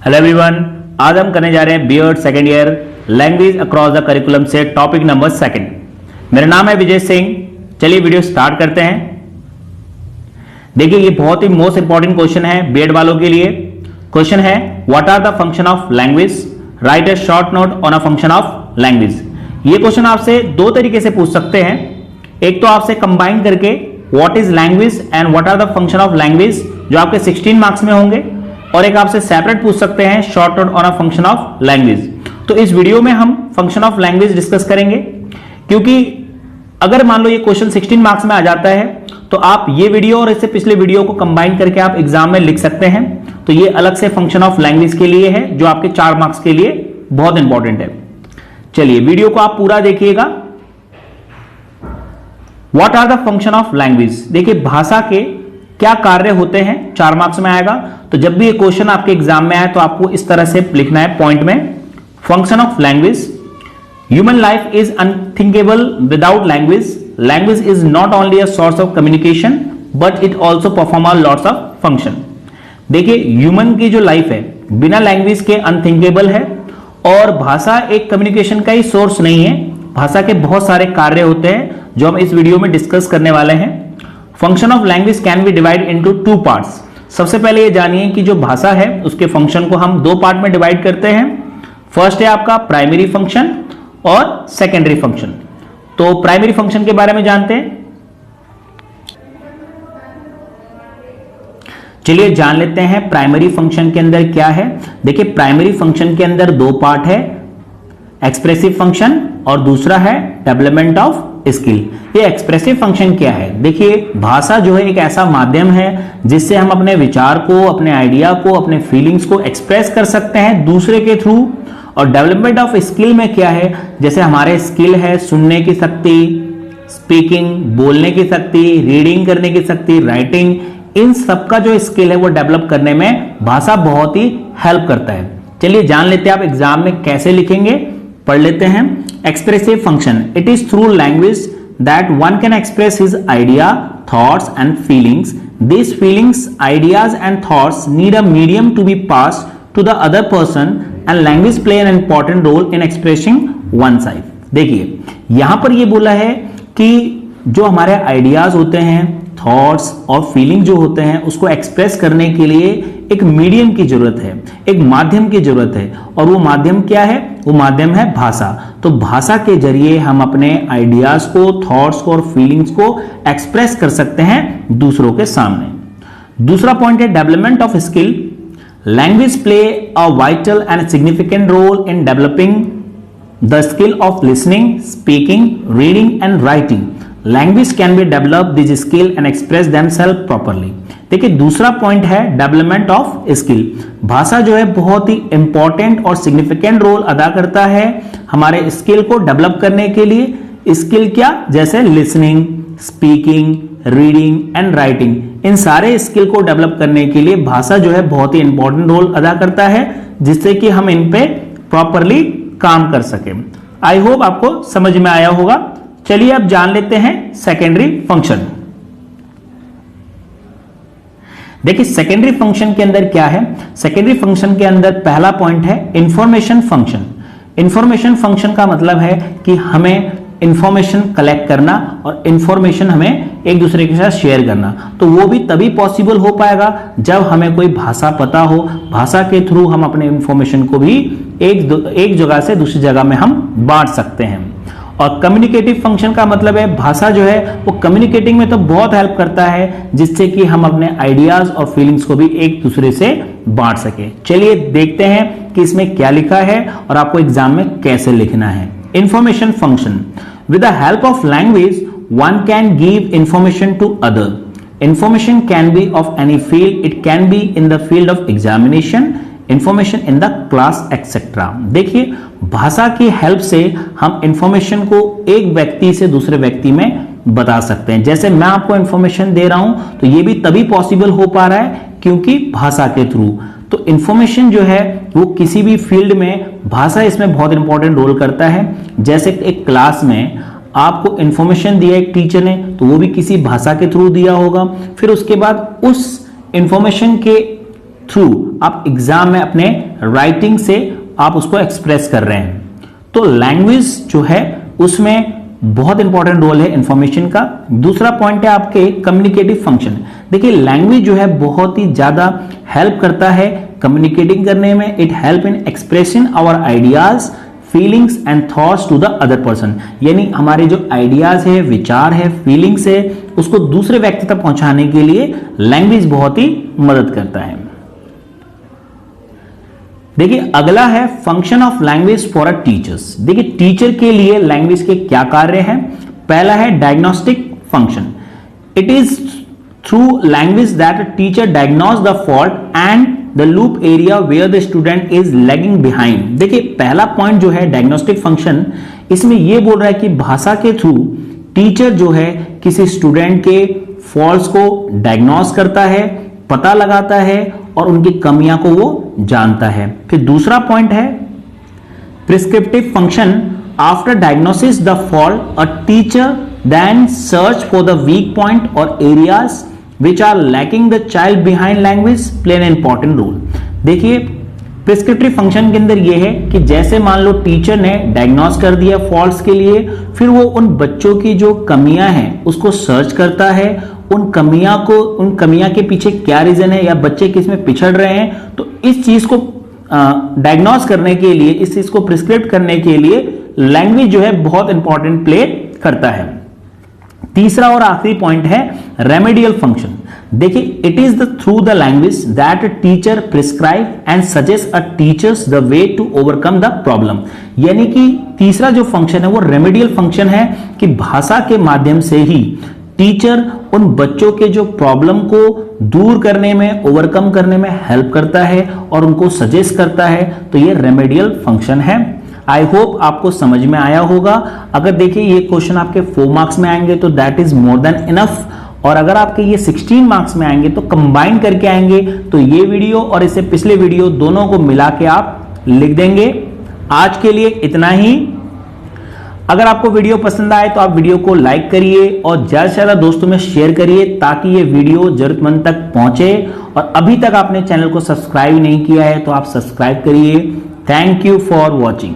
Hello everyone, आज हम करने जा रहे हैं BEd second year language across the curriculum से टॉपिक नंबर 2। मेरा नाम है विजय सिंह। चलिए वीडियो स्टार्ट करते हैं। देखिए ये बहुत ही मोस्ट इंपॉर्टेंट क्वेश्चन है बीएड वालों के लिए। क्वेश्चन है what are the function of language, write a short note on a function of language. ये क्वेश्चन आपसे दो तरीके से पूछ सकते हैं। एक तो आपसे कंबाइन करके what is language and what are the function of language, जो आपके 16 मार्क्स में होंगे, और एक आपसे सेपरेट पूछ सकते हैं short note on a function of language. तो इस वीडियो में हम फंक्शन ऑफ लैंग्वेज डिस्कस करेंगे, क्योंकि अगर मान लो ये क्वेश्चन 16 मार्क्स में आ जाता है तो आप ये वीडियो और इससे पिछले वीडियो को कंबाइन करके आप एग्जाम में लिख सकते हैं। तो ये अलग से फंक्शन ऑफ लैंग्वेज के लिए है, जो आपके 4 मार्क्स के लिए बहुत इंपॉर्टेंट है। चलिए वीडियो को आप पूरा देखिएगा। What are the function of language. देखिए भाषा के क्या कार्य होते हैं, 4 मार्क्स में आएगा। तो जब भी ये क्वेश्चन आपके एग्जाम में आए तो आपको इस तरह से लिखना है पॉइंट में। Function of language, human life is unthinkable without language. Language is not only a source of communication but it also perform a lots of function. देखिए ह्यूमन की जो लाइफ है बिना लैंग्वेज के अनथिंकेबल है, और भाषा एक कम्युनिकेशन का ही सोर्स नहीं है। भाषा के बहुत सारे कार्य होते हैं जो हम इस वीडियो में डिस्कस करने वाले हैं। Function of language can B divide into 2 parts. सबसे पहले ये जानिए कि जो भाषा है उसके फंक्शन को हम 2 पार्ट में डिवाइड करते हैं। फर्स्ट है आपका प्राइमरी फंक्शन और सेकेंडरी फंक्शन। तो प्राइमरी फंक्शन के बारे में जानते हैं। चलिए जान लेते हैं प्राइमरी फंक्शन के अंदर क्या है। देखिए प्राइमरी फंक्शन के अंदर 2 पार्ट है, एक्सप्रेसिव फंक्शन और दूसरा है डेवलपमेंट ऑफ स्किल। ये एक्सप्रेसिव फंक्शन क्या है? देखिए भाषा जो है एक ऐसा माध्यम है जिससे हम अपने विचार को, अपने आइडिया को, अपने फीलिंग्स को एक्सप्रेस कर सकते हैं दूसरे के थ्रू। और डेवलपमेंट ऑफ स्किल में क्या है, जैसे हमारे स्किल है सुनने की शक्ति, स्पीकिंग बोलने की शक्ति, रीडिंग करने की शक्ति, राइटिंग, इन सबका जो स्किल है वो डेवलप करने में भाषा बहुत ही हेल्प करता है। चलिए जान लेते हैं आप एग्जाम में कैसे लिखेंगे, पढ़ लेते हैं। Expressive function, it is through language that one can express his idea, thoughts and feelings. This feelings, ideas and thoughts need a medium to be pass to the other person and language play an important role in expressing one side. देखिए यहां पर ये बोला है कि जो हमारे ideas होते हैं, थॉट्स और फीलिंग जो होते हैं, उसको एक्सप्रेस करने के लिए एक मीडियम की जरूरत है, एक माध्यम की जरूरत है। और वो माध्यम क्या है? वो माध्यम है भाषा। तो भाषा के जरिए हम अपने आइडियाज को, थॉट्स को और फीलिंग्स को एक्सप्रेस कर सकते हैं दूसरों के सामने। दूसरा पॉइंट है development of skill. Language play a vital and significant role in developing the skill of listening, speaking, reading and writing. Language can be develop this skill and express themself properly. देखिए दूसरा point है development of skill. भाषा जो है बहुत ही important और significant role अदा करता है हमारे स्किल को डेवलप करने के लिए। स्किल क्या? जैसे listening, speaking, reading and writing, इन सारे स्किल को डेवलप करने के लिए भाषा जो है बहुत ही इंपॉर्टेंट रोल अदा करता है, जिससे कि हम इन पे प्रॉपरली काम कर सके। आई होप आपको समझ में आया होगा। चलिए अब जान लेते हैं सेकेंडरी फंक्शन। देखिए सेकेंडरी फंक्शन के अंदर क्या है। सेकेंडरी फंक्शन के अंदर पहला पॉइंट है इंफॉर्मेशन फंक्शन। इंफॉर्मेशन फंक्शन का मतलब है कि हमें इंफॉर्मेशन कलेक्ट करना और इंफॉर्मेशन हमें एक दूसरे के साथ शेयर करना। तो वो भी तभी पॉसिबल हो पाएगा जब हमें कोई भाषा पता हो। भाषा के थ्रू हम अपने इंफॉर्मेशन को भी एक जगह से दूसरी जगह में हम बांट सकते हैं। और कम्युनिकेटिव फंक्शन का मतलब है भाषा जो है वो कम्युनिकेटिंग में तो बहुत हेल्प करता है, जिससे कि हम अपने आइडियाज और फीलिंग्स को भी एक दूसरे से बांट सके। चलिए देखते हैं कि इसमें क्या लिखा है और आपको एग्जाम में कैसे लिखना है। Information function, with the help of language one can give information to other. Information can be of any field, it can be in the field of examination, information in the class etcetera. देखिए भाषा की help से हम information को एक व्यक्ति से दूसरे व्यक्ति में बता सकते हैं। जैसे मैं आपको इंफॉर्मेशन दे रहा हूं तो ये भी तभी पॉसिबल हो पा रहा है क्योंकि भाषा के थ्रू। तो इंफॉर्मेशन जो है वो किसी भी फील्ड में भाषा इसमें बहुत इंपॉर्टेंट रोल करता है। जैसे एक क्लास में आपको इंफॉर्मेशन दिया एक टीचर ने तो वो भी किसी भाषा के थ्रू दिया होगा। फिर उसके बाद उस इंफॉर्मेशन के थ्रू आप एग्जाम में अपने राइटिंग से आप उसको एक्सप्रेस कर रहे हैं। तो लैंग्वेज जो है उसमें बहुत इंपॉर्टेंट रोल है इंफॉर्मेशन का। दूसरा पॉइंट है आपके कम्युनिकेटिव फंक्शन। देखिए लैंग्वेज जो है बहुत ही ज्यादा हेल्प करता है कम्युनिकेटिंग करने में। It help in expressing our ideas, feelings and thoughts to the other person. यानी हमारे जो आइडियाज है, विचार है, फीलिंग्स है, उसको दूसरे व्यक्ति तक पहुंचाने के लिए लैंग्वेज बहुत ही मदद करता है। देखिए अगला है function of language for a teachers. देखिए टीचर के लिए लैंग्वेज के क्या कार्य हैं। पहला है diagnostic function. It is through language that a teacher diagnose the fault and the loop area where the student is lagging behind. देखिए पहला पॉइंट जो है डायग्नोस्टिक फंक्शन, इसमें यह बोल रहा है कि भाषा के थ्रू टीचर जो है किसी स्टूडेंट के फॉल्ट्स को डायग्नोज करता है, पता लगाता है और उनकी कमियां को वो जानता है। फिर दूसरा पॉइंट है prescriptive function. After diagnosis the fault a teacher then search for the weak point और areas which are lacking the child behind language play an important role. देखिए प्रिस्क्रिप्टिव फंक्शन के अंदर यह है कि जैसे मान लो टीचर ने डायग्नोस कर दिया फॉल्ट्स के लिए, फिर वो उन बच्चों की जो कमियां हैं उसको सर्च करता है, उन कमियां के पीछे क्या रीजन है या बच्चे किस में पिछड़ रहे हैं। तो इस चीज को डायग्नोस करने के लिए, इस चीज को प्रिस्क्रिप्ट करने के लिए लैंग्वेज जो है बहुत इंपॉर्टेंट प्ले करता है। तीसरा और आखिरी पॉइंट है रेमेडियल फंक्शन। देखिए it is the through the language that a teacher prescribe and suggest a teachers the way to overcome the problem. यानी कि तीसरा जो फंक्शन है वो रेमेडियल फंक्शन है कि भाषा के माध्यम से ही टीचर उन बच्चों के जो प्रॉब्लम को दूर करने में, ओवरकम करने में हेल्प करता है और उनको सजेस्ट करता है। तो ये रेमेडियल फंक्शन है। आई होप आपको समझ में आया होगा। अगर देखिए ये क्वेश्चन आपके 4 मार्क्स में आएंगे तो that is more than enough, और अगर आपके ये 16 मार्क्स में आएंगे तो कंबाइन करके आएंगे। तो ये वीडियो और इससे पिछले वीडियो दोनों को मिला के आप लिख देंगे। आज के लिए इतना ही। अगर आपको वीडियो पसंद आए तो आप वीडियो को लाइक करिए और ज्यादा से ज्यादा दोस्तों में शेयर करिए ताकि ये वीडियो जरूरतमंद तक पहुंचे। और अभी तक आपने चैनल को सब्सक्राइब नहीं किया है तो आप सब्सक्राइब करिए। Thank you for watching.